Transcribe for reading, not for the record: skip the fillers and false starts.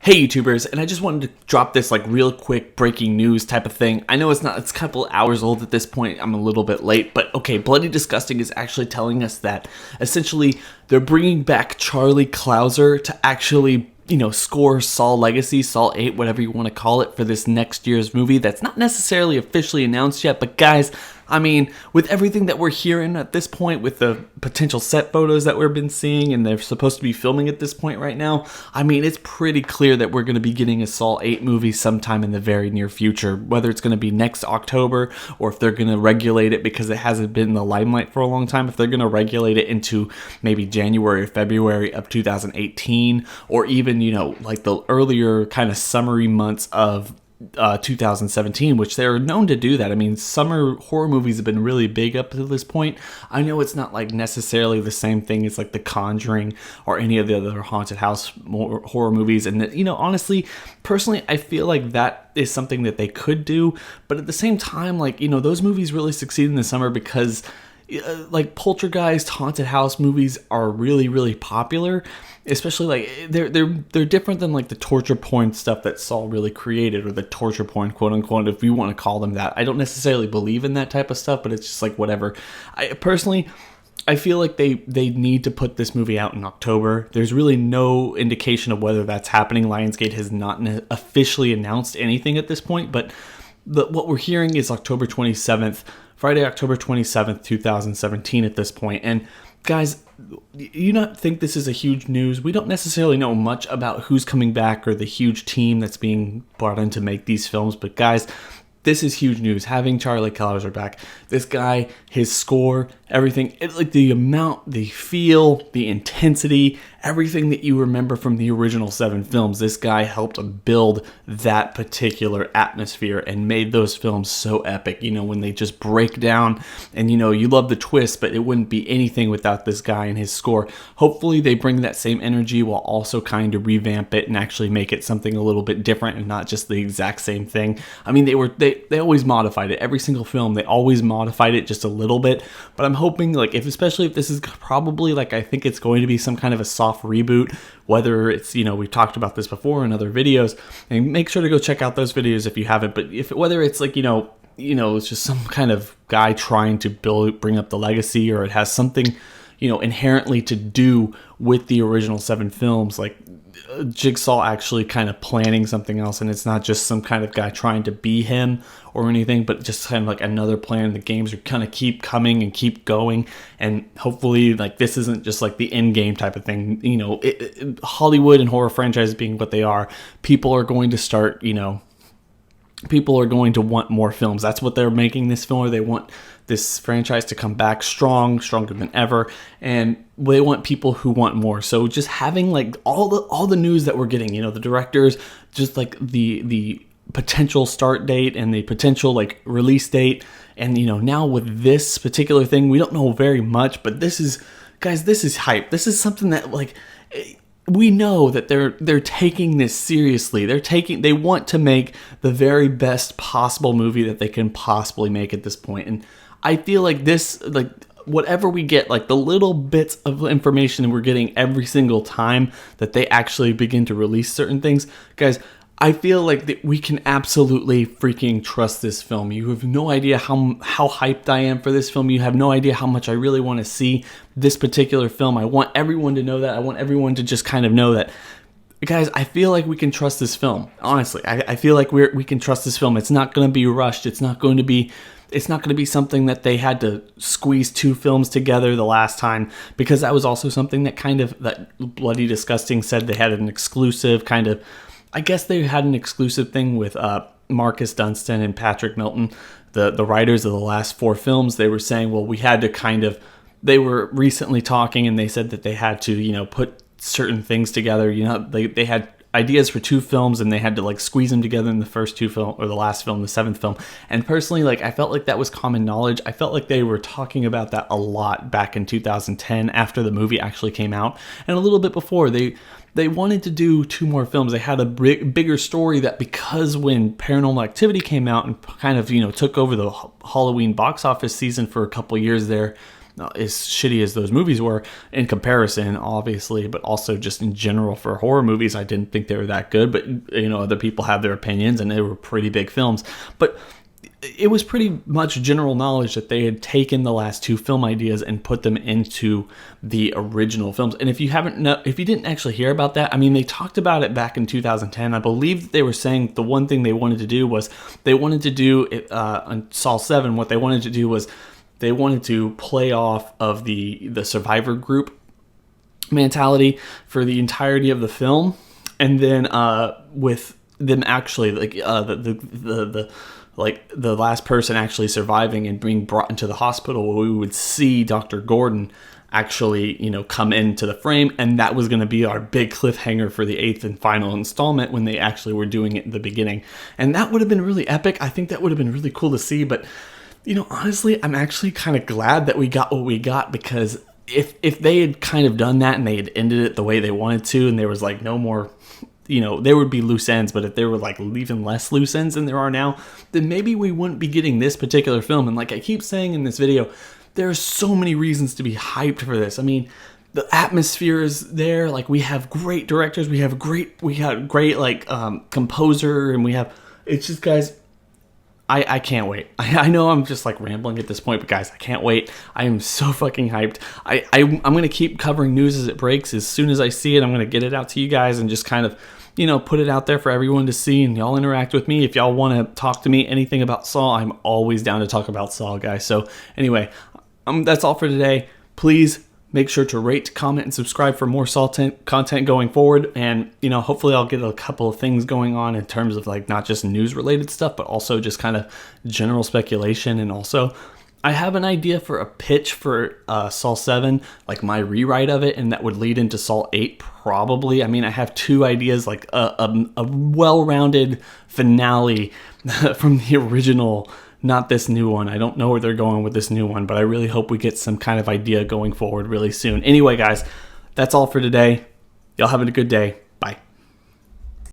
Hey YouTubers, and I just wanted to drop this like real quick breaking news type of thing. I know it's a couple hours old at this point, I'm a little bit late, but okay, Bloody Disgusting is actually telling us that essentially they're bringing back Charlie Clouser to actually, score SAW Legacy, SAW VIII, whatever you want to call it, for this next year's movie. That's not necessarily officially announced yet, but guys, I mean, with everything that we're hearing at this point, with the potential set photos that we've been seeing, and they're supposed to be filming at this point right now, I mean, it's pretty clear that we're going to be getting a SAW VIII movie sometime in the very near future, whether it's going to be next October, or if they're going to regulate it because it hasn't been in the limelight for a long time, if they're going to regulate it into maybe January or February of 2018, or even, like the earlier kind of summery months of 2017, which they're known to do that. I mean, summer horror movies have been really big up to this point. I know it's not like necessarily the same thing as like The Conjuring or any of the other haunted house horror movies, and honestly, personally, I feel like that is something that they could do, but at the same time, like, those movies really succeed in the summer because like poltergeist haunted house movies are really, really popular, especially like they're different than like the torture porn stuff that Saw really created, or the torture porn, quote unquote, if you want to call them that. I don't necessarily believe in that type of stuff, but it's just like whatever. I feel like they need to put this movie out in October. There's really no indication of whether that's happening. Lionsgate has not officially announced anything at this point, but what we're hearing is Friday, October 27th, 2017 at this point. And guys, you not think this is a huge news? We don't necessarily know much about who's coming back or the huge team that's being brought in to make these films, but guys, this is huge news. Having Charlie Clouser back, this guy, his score, everything, like the amount, the feel, the intensity, everything that you remember from the original 7 films, this guy helped build that particular atmosphere and made those films so epic. When they just break down, and you love the twist, but it wouldn't be anything without this guy and his score. Hopefully they bring that same energy while also kind of revamp it and actually make it something a little bit different and not just the exact same thing. I mean, they always modified it. Every single film, they always modified it just a little bit, but I'm hoping, like, especially if this is probably, like, I think it's going to be some kind of a soft reboot, whether it's, we've talked about this before in other videos, and make sure to go check out those videos if you haven't, but whether it's like, it's just some kind of guy trying to bring up the legacy, or it has something, inherently to do with the original 7 films, like Jigsaw actually kind of planning something else, and it's not just some kind of guy trying to be him or anything, but just kind of like another plan. The games are kind of keep coming and keep going, and hopefully like this isn't just like the end game type of thing. Hollywood and horror franchises being what they are, people are going to start, people are going to want more films. That's what they're making this film, or they want this franchise to come back stronger than ever, and they want people who want more. So just having like all the news that we're getting, the directors, just like the potential start date and the potential like release date, and now with this particular thing, we don't know very much, but this is hype. This is something that, like, we know that they're taking this seriously. They want to make the very best possible movie that they can possibly make at this point. And I feel like this, like, whatever we get, like the little bits of information we're getting every single time that they actually begin to release certain things, guys, I feel like that we can absolutely freaking trust this film. You have no idea how hyped I am for this film. You have no idea how much I really want to see this particular film. I want everyone to know that. I want everyone to just kind of know that, guys, I feel like we can trust this film. Honestly, I feel like we can trust this film. It's not going to be rushed. It's not going to be something that they had to squeeze 2 films together the last time, because that was also something that Bloody Disgusting said they had an exclusive kind of, I guess they had an exclusive thing with Marcus Dunstan and Patrick Milton, the writers of the last 4 films. They were saying, well, we had to they were recently talking, and they said that they had to, put certain things together. They had ideas for 2 films, and they had to like squeeze them together in the first 2 film, or the last film, the 7th film. And personally, like, I felt like that was common knowledge. I felt like they were talking about that a lot back in 2010 after the movie actually came out, and a little bit before. They wanted to do 2 more films. They had a bigger story that, because when Paranormal Activity came out and kind of, took over the Halloween box office season for a couple years there, as shitty as those movies were in comparison, obviously, but also just in general for horror movies, I didn't think they were that good. But, other people have their opinions, and they were pretty big films. But it was pretty much general knowledge that they had taken the last two film ideas and put them into the original films. And if you didn't actually hear about that, I mean, they talked about it back in 2010. I believe that they were saying the one thing they wanted to do was they wanted to do on SAW VII. What they wanted to do was they wanted to play off of the survivor group mentality for the entirety of the film, and then with them actually the last person actually surviving and being brought into the hospital, we would see Dr. Gordon actually, come into the frame, and that was going to be our big cliffhanger for the 8th and final installment when they actually were doing it in the beginning. And that would have been really epic. I think that would have been really cool to see, but honestly, I'm actually kind of glad that we got what we got, because if they had kind of done that and they had ended it the way they wanted to, and there was like no more, there would be loose ends, but if there were like even less loose ends than there are now, then maybe we wouldn't be getting this particular film. And like I keep saying in this video, there are so many reasons to be hyped for this. I mean, the atmosphere is there. Like, we have great directors, we have great like composer, and it's just, guys, I can't wait. I know I'm just like rambling at this point, but guys, I can't wait. I am so fucking hyped. I'm going to keep covering news as it breaks. As soon as I see it, I'm going to get it out to you guys and just kind of, put it out there for everyone to see, and y'all interact with me. If y'all want to talk to me anything about Saw, I'm always down to talk about Saw, guys. So anyway, that's all for today. Please make sure to rate, comment, and subscribe for more Saw content going forward. And, hopefully I'll get a couple of things going on in terms of like not just news related stuff, but also just kind of general speculation. And also, I have an idea for a pitch for SAW VII, like my rewrite of it, and that would lead into SAW VIII probably. I mean, I have two ideas, like a well-rounded finale from the original, not this new one. I don't know where they're going with this new one, but I really hope we get some kind of idea going forward really soon. Anyway, guys, that's all for today. Y'all having a good day.